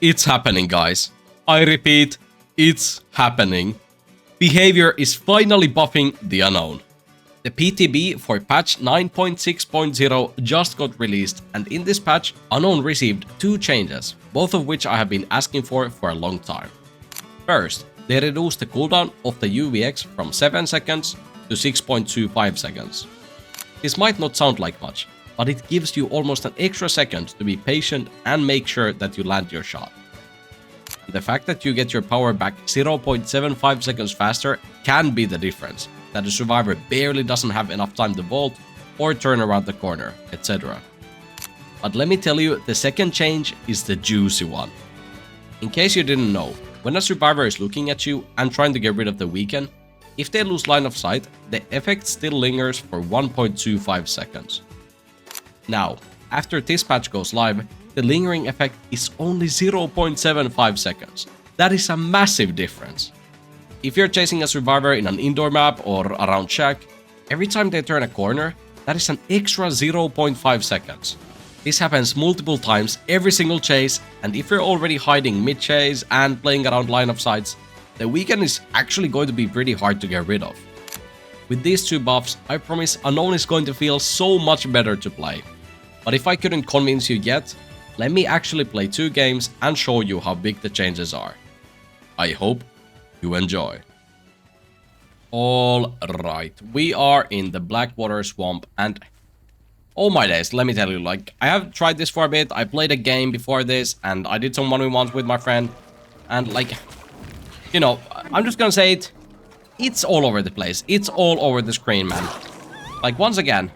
It's happening, guys. I repeat, it's happening. Behavior is finally buffing the unknown. The PTB for patch 9.6.0 just got released, and in this patch, Unknown received two changes, both of which I have been asking for a long time. First, they reduced the cooldown of the UVX from 7 seconds to 6.25 seconds. This might not sound like much, but it gives you almost an extra second to be patient and make sure that you land your shot. The fact that you get your power back 0.75 seconds faster can be the difference, that the survivor barely doesn't have enough time to vault or turn around the corner, etc. But let me tell you, the second change is the juicy one. In case you didn't know, when a survivor is looking at you and trying to get rid of the weaken, if they lose line of sight, the effect still lingers for 1.25 seconds. Now, after this patch goes live, the lingering effect is only 0.75 seconds. That is a massive difference. If you're chasing a survivor in an indoor map or around shack, every time they turn a corner, that is an extra 0.5 seconds. This happens multiple times every single chase, and if you're already hiding mid-chase and playing around line of sights, the weekend is actually going to be pretty hard to get rid of. With these two buffs, I promise Unknown is going to feel so much better to play. But if I couldn't convince you yet, let me actually play 2 games and show you how big the changes are. I hope you enjoy. Alright, we are in the Blackwater Swamp, and oh my days, let me tell you, like, I have tried this for a bit. I played a game before this, and I did some 1v1s with my friend, and like, you know, I'm just gonna say it, it's all over the place. It's all over the screen, man. Like, once again,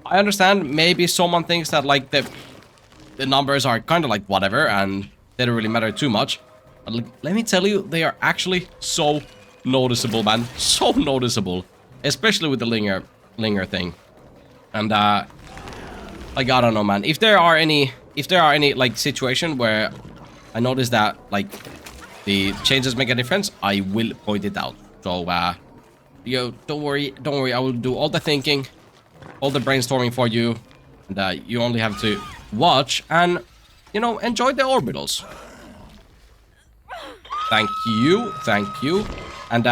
I understand maybe someone thinks that, like, the numbers are kind of like whatever, and they don't really matter too much. But like, let me tell you, they are actually so noticeable, man. So noticeable. Especially with the linger thing. And, like, I don't know, man. If there are any, like, situation where I notice that, like, the changes make a difference, I will point it out. So, yo, don't worry, I will do all the thinking, all the brainstorming for you, and, you only have to watch and, you know, enjoy the orbitals. Thank you. And,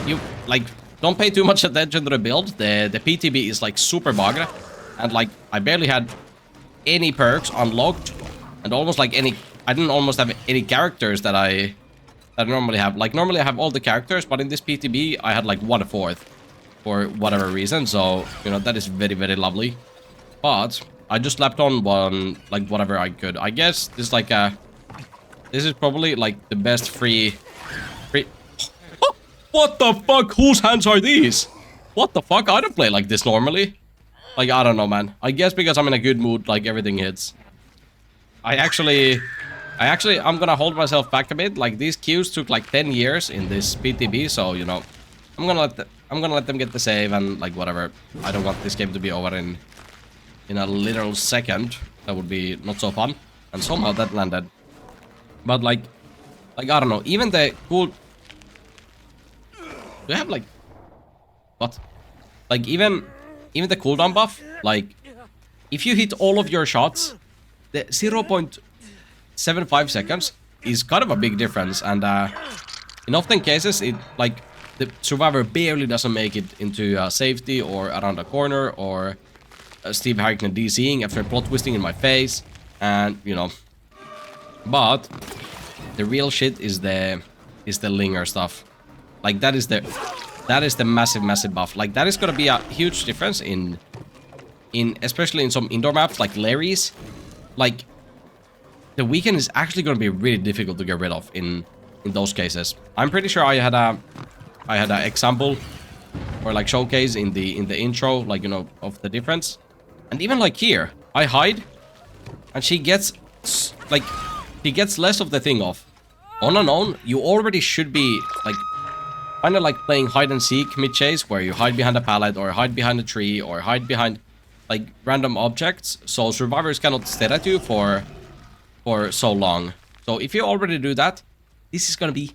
you, like, don't pay too much attention to the build. The PTB is, like, super bugged, and, like, I barely had any perks unlocked, and almost, like, I didn't almost have any characters that I normally have. Like, normally I have all the characters, but in this PTB, I had, like, 1/4 for whatever reason, so, you know, that is very, very lovely. But I just slapped on one, like, whatever I could. I guess this is, like, this is probably, like, the best free... What the fuck? Whose hands are these? What the fuck? I don't play like this normally. Like, I don't know, man. I guess because I'm in a good mood, like, everything hits. I'm gonna hold myself back a bit. Like, these queues took, like, 10 years in this PTB, so, you know, I'm gonna let them get the save and, like, whatever. I don't want this game to be over in a literal second. That would be not so fun. And somehow that landed. But, like, I don't know. Even the cool... Do you have, like... What? Like, even the cooldown buff, like, if you hit all of your shots, the 0.75 seconds is kind of a big difference. And, in often cases, it, like, the survivor barely doesn't make it into safety or around a corner, or Steve Harrington DCing after plot twisting in my face. And, you know... But the real shit is the linger stuff. Like, that is the massive buff. Like, that is gonna be a huge difference in especially in some indoor maps like Larry's. Like, the weekend is actually gonna be really difficult to get rid of in those cases. I'm pretty sure I had a example or, like, showcase in the intro, like, you know, of the difference. And even, like, here, I hide, and she gets, like, he gets less of the thing off. On Unknown, you already should be, like, kind of like playing hide and seek mid-chase, where you hide behind a pallet, or hide behind a tree, or hide behind, like, random objects, so survivors cannot stare at you for so long. So if you already do that, this is gonna be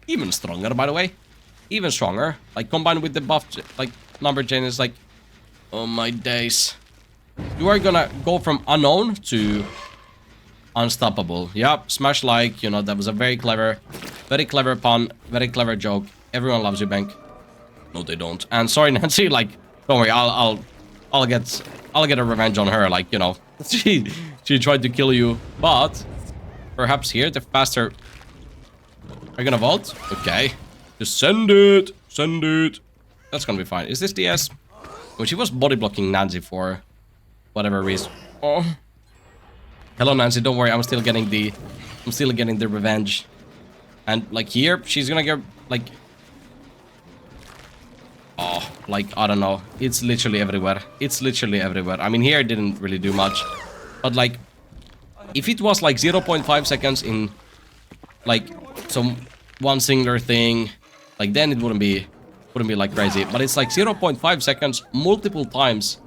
even stronger, by the way. Even stronger. Like, combined with the buff, like, number changes, like, oh my days. You are gonna go from Unknown to unstoppable. Yep, smash like, you know, that was a very clever pun, very clever joke. Everyone loves you, Bank. No, they don't. And sorry, Nancy, like, don't worry, I'll get a revenge on her, like, you know. She tried to kill you, but perhaps here the faster. Are you gonna vault? Okay. Just send it. Send it. That's gonna be fine. Is this DS? Well, she was body blocking Nancy for whatever reason. Oh. Hello, Nancy. Don't worry. I'm still getting the revenge. And like here, she's gonna get like. Oh, like I don't know. It's literally everywhere. It's literally everywhere. I mean, here it didn't really do much, but like, if it was like 0.5 seconds in, like, some one singular thing, like then it wouldn't be like crazy. But it's like 0.5 seconds multiple times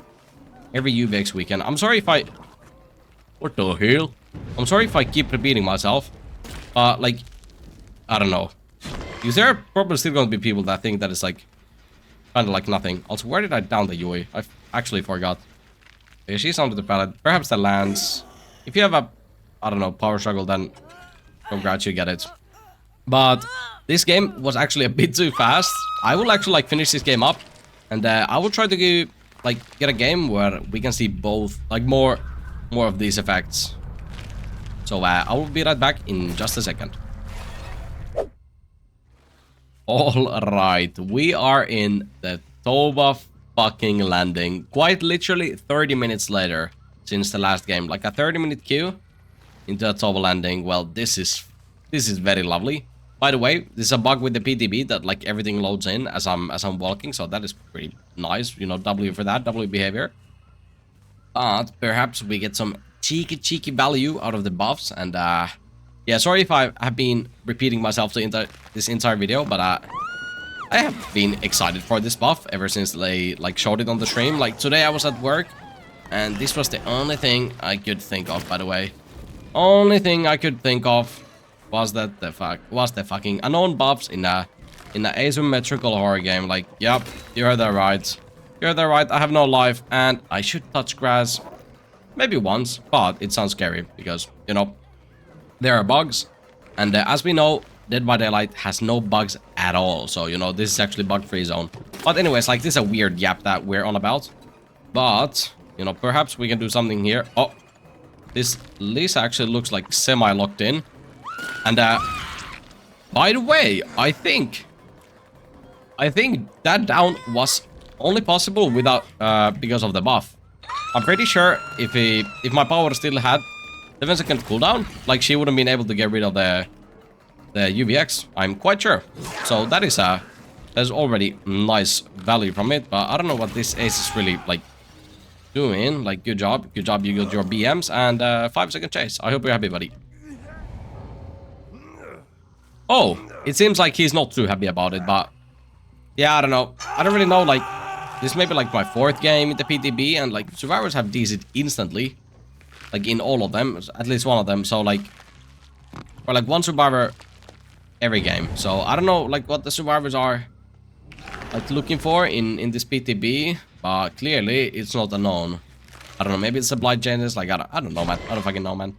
every UVX weekend. I'm sorry if I. What the hell? I'm sorry if I keep repeating myself. Like, I don't know. Because there are probably still going to be people that think that it's like kind of like nothing. Also, where did I down the Yui? I actually forgot. Okay, she's under the pallet. Perhaps that lands. If you have a, I don't know, power struggle, then congrats, you get it. But this game was actually a bit too fast. I will actually like finish this game up, and I will try to get a game where we can see both, like more of these effects. So I will be right back in just a second. All right, we are in the Toba fucking landing. Quite literally 30 minutes later since the last game, like a 30-minute queue into a Toba landing. Well, this is very lovely. By the way, this is a bug with the PTB that like everything loads in as I'm walking, so that is pretty nice. You know, W for that, W behavior. But perhaps we get some cheeky value out of the buffs. And yeah, sorry if I have been repeating myself this entire video, but I have been excited for this buff ever since they like showed it on the stream. Like today I was at work, and this was the only thing I could think of. By the way, only thing I could think of was that the fucking unknown buffs in a asymmetrical horror game. Like, yep, you heard that right. You heard that right. I have no life, and I should touch grass maybe once, but it sounds scary because, you know, there are bugs, and as we know, Dead by Daylight has no bugs at all. So, you know, this is actually bug-free zone. But anyways, like, this is a weird yap that we're on about. But, you know, perhaps we can do something here. Oh, this Lisa actually looks like semi-locked in. And, by the way, I think that down was only possible without, because of the buff. I'm pretty sure if my power still had 7-second cooldown, like, she wouldn't been able to get rid of the UVX. I'm quite sure. So that is there's already nice value from it, but I don't know what this ace is really like doing. Like, good job, you got your BMs and 5-second chase. I hope you're happy, buddy. Oh, it seems like he's not too happy about it, but yeah, I don't know. I don't really know, like, this may be like my 4th game with the PTB, and like survivors have DC'd instantly, like in all of them, at least one of them. So like, or like one survivor every game. So I don't know like what the survivors are like looking for in this PTB, but clearly it's not unknown. I don't know, maybe it's supply changes. Like, I don't know, man. I don't fucking know, man.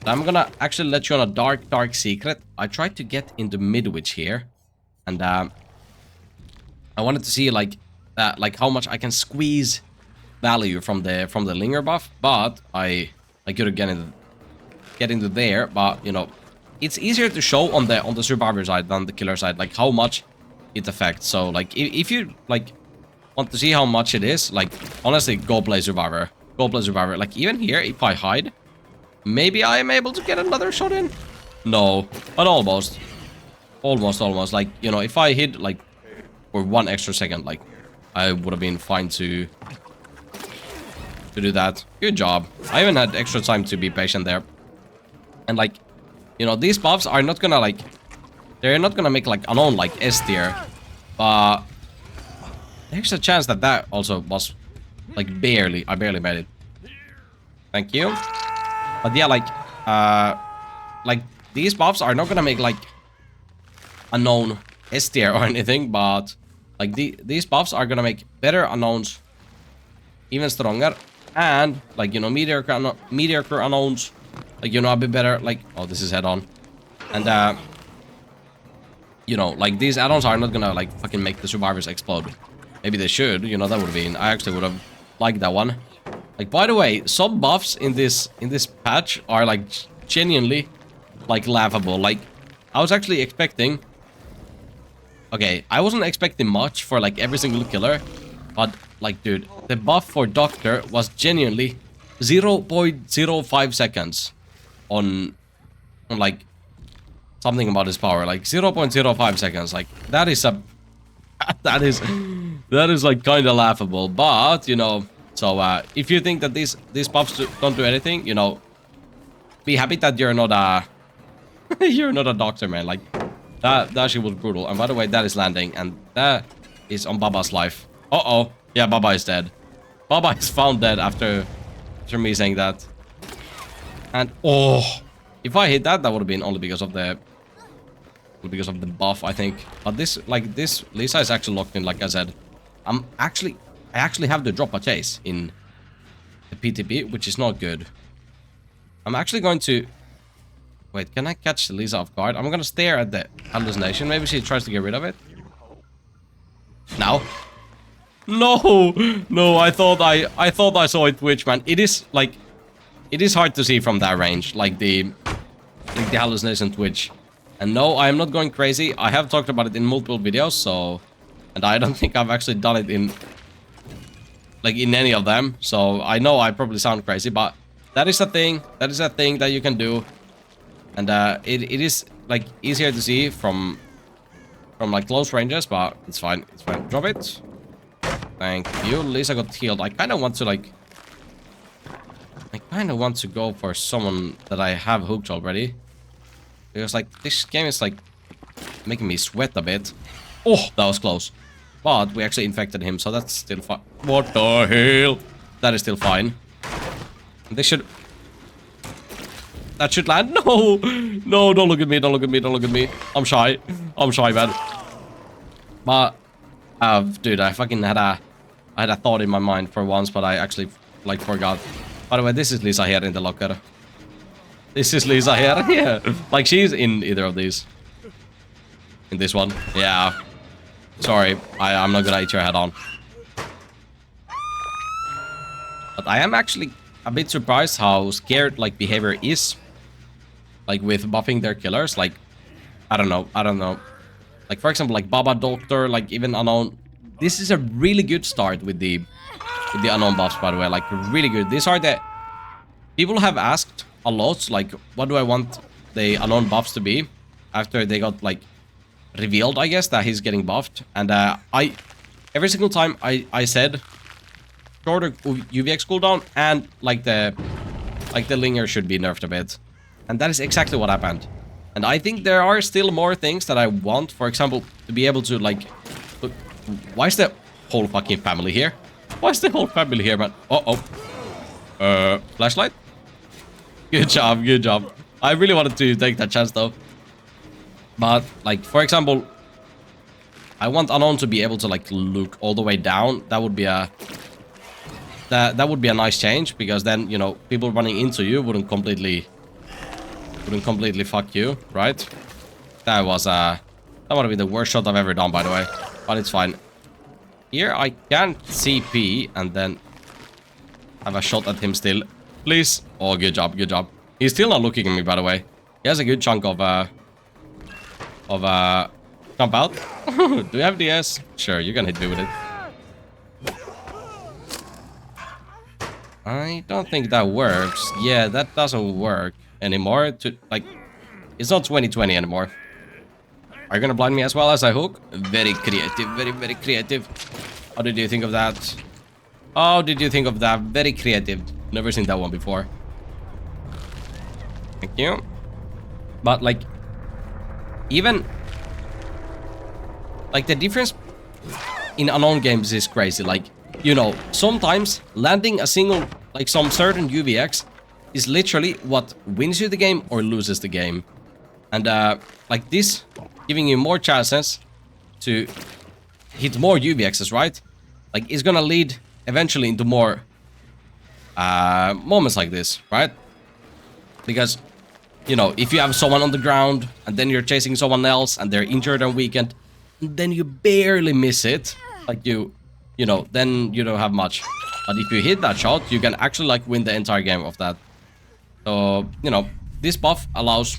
So I'm gonna actually let you on a dark secret. I tried to get into Midwich here, and I wanted to see like how much I can squeeze value from the linger buff, but I couldn't get into there. But you know, it's easier to show on the survivor side than the killer side, like how much it affects. So like if you like want to see how much it is, like honestly, go play survivor. Like even here, if I hide, maybe I am able to get another shot in. No, but almost. Like, you know, if I hid like for 1 extra second, like I would have been fine to do that. Good job. I even had extra time to be patient there. And like, you know, these buffs are not gonna like, they're not gonna make like unknown like S tier, but there's a chance that also was like I barely made it. Thank you. But yeah, like these buffs are not gonna make like unknown S tier or anything, but like these buffs are gonna make better unknowns even stronger, and like, you know, mediocre unknowns Like, you know, a bit better. Like, oh, this is head-on. And, you know, like, these add-ons are not gonna, like, fucking make the survivors explode. Maybe they should, you know, that would have been... I actually would have liked that one. Like, by the way, some buffs in this patch are, like, genuinely, like, laughable. Like, I was actually expecting... Okay, I wasn't expecting much for, like, every single killer. But, like, dude, the buff for Doctor was genuinely 0.05 seconds on, like, something about his power. Like, 0.05 seconds. Like, that is a... that is, like, kind of laughable. But, you know... So, if you think that these buffs don't do anything, you know... Be happy that you're not a... you're not a doctor, man. Like, that shit was brutal. And by the way, that is landing. And that is on Baba's life. Uh-oh. Yeah, Baba is dead. Baba is found dead after me saying that. And, oh... If I hit that, that would have been only because of the... Because of the buff, I think. But this, like, this Lisa is actually locked in, like I said. I actually have to drop a chase in the PTP, which is not good. I'm actually going to... Wait, can I catch Lisa off guard? I'm gonna stare at the hallucination. Maybe she tries to get rid of it. Now. No! No, I thought I saw it twitch, man. It is, like... It is hard to see from that range, like the hallucination twitch. And no, I am not going crazy. I have talked about it in multiple videos, so... And I don't think I've actually done it in... Like, in any of them. So, I know I probably sound crazy, but... That is a thing. That is a thing that you can do. And, it is, like, easier to see from... like, close ranges, but it's fine. It's fine. Drop it. Thank you. Lisa got healed. I kind of want to, like... I kind of want to go for someone that I have hooked already. Because, like, this game is, like, making me sweat a bit. Oh, that was close. But we actually infected him, so that's still fine. What the hell? That is still fine. They should... That should land. No! No, don't look at me, don't look at me, don't look at me. I'm shy. I'm shy, man. But... dude, I fucking had a thought in my mind for once, but I actually, like, forgot. By the way, this is Lisa here in the locker. This is Lisa here. Yeah. Like, she's in either of these. In this one. Yeah. Sorry. I'm not gonna eat your head on. But I am actually a bit surprised how scared, like, behavior is. Like, with buffing their killers. Like, I don't know. I don't know. Like, for example, like, Baba Doctor, like, even Unknown. This is a really good start with the Unknown buffs, by the way. Like, really good. These are the... People have asked a lot, like, what do I want the Unknown buffs to be? After they got, like, revealed, I guess, that he's getting buffed. And, every single time I said shorter UVX cooldown and, like, the Linger should be nerfed a bit. And that is exactly what happened. And I think there are still more things that I want. For example, to be able to, like... Look, why is the whole fucking family here? Why is the whole family here, man? Uh-oh. Flashlight? Good job, good job. I really wanted to take that chance, though. But, like, for example... I want Unknown to be able to, like, look all the way down. That would be a... That would be a nice change, because then, you know, people running into you wouldn't completely fuck you, right? That was, that would have been the worst shot I've ever done, by the way. But it's fine. Here, I can CP and then have a shot at him still. Please. Oh, good job, good job. He's still not looking at me, by the way. He has a good chunk of jump out. Do you have DS? Sure, you can hit me with it. I don't think that works. Yeah, that doesn't work anymore. Like, it's not 2020 anymore. Are you gonna blind me as well as I hook? Very creative, very, very creative. How did you think of that? How did you think of that? Very creative. Never seen that one before. Thank you. But, like, even... Like, the difference in Unknown games is crazy. Like, you know, sometimes landing a single, like, some certain UVX is literally what wins you the game or loses the game. And, like this, giving you more chances to hit more UVXs, right? Like, it's gonna lead eventually into more moments like this, right? Because, you know, if you have someone on the ground and then you're chasing someone else and they're injured and weakened, then you barely miss it. Like you know, then you don't have much. But if you hit that shot, you can actually like win the entire game of that. So, you know, this buff allows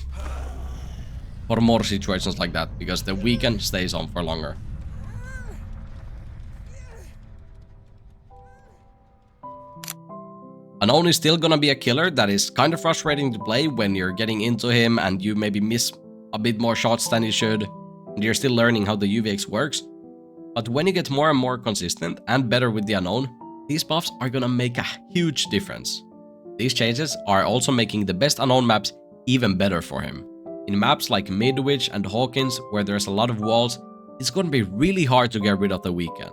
for more situations like that because the weaken stays on for longer. Unknown is still gonna be a killer that is kind of frustrating to play when you're getting into him and you maybe miss a bit more shots than you should, and you're still learning how the UVX works. But when you get more and more consistent and better with the Unknown, these buffs are gonna make a huge difference. These changes are also making the best Unknown maps even better for him. In maps like Midwich and Hawkins, where there's a lot of walls, it's gonna be really hard to get rid of the weekend.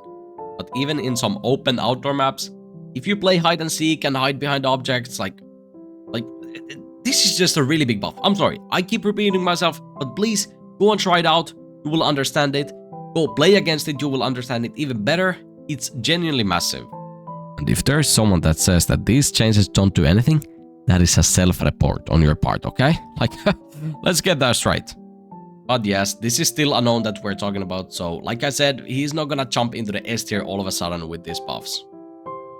But even in some open outdoor maps, if you play hide and seek and hide behind objects, like this is just a really big buff. I'm sorry, I keep repeating myself, but please go and try it out. You will understand it. Go play against it, you will understand it even better. It's genuinely massive. And if there's someone that says that these changes don't do anything, that is a self-report on your part, okay? Like, let's get that straight. But yes, this is still Unknown that we're talking about, so like I said, he's not gonna jump into the S tier all of a sudden with these buffs.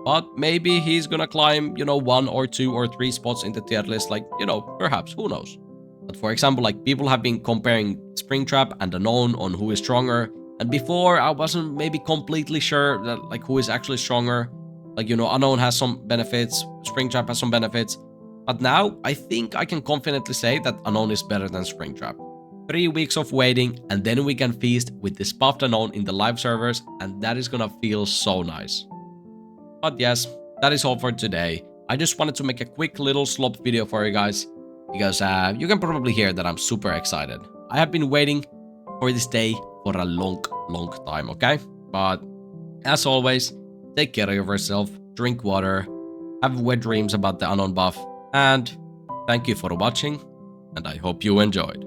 But maybe he's gonna climb, you know, 1 or 2 or 3 spots in the tier list, like, you know, perhaps, who knows. But for example, like, people have been comparing Springtrap and Unknown on who is stronger, and before I wasn't maybe completely sure that, like, who is actually stronger. Like, you know, Unknown has some benefits, Springtrap has some benefits, but now I think I can confidently say that Unknown is better than Springtrap. 3 weeks of waiting, and then we can feast with this buffed Unknown in the live servers, and that is gonna feel so nice. But yes, that is all for today. I just wanted to make a quick little slop video for you guys, because you can probably hear that I'm super excited. I have been waiting for this day for a long time, okay? But as always, take care of yourself, drink water, have wet dreams about the Unknown buff, and thank you for watching, and I hope you enjoyed.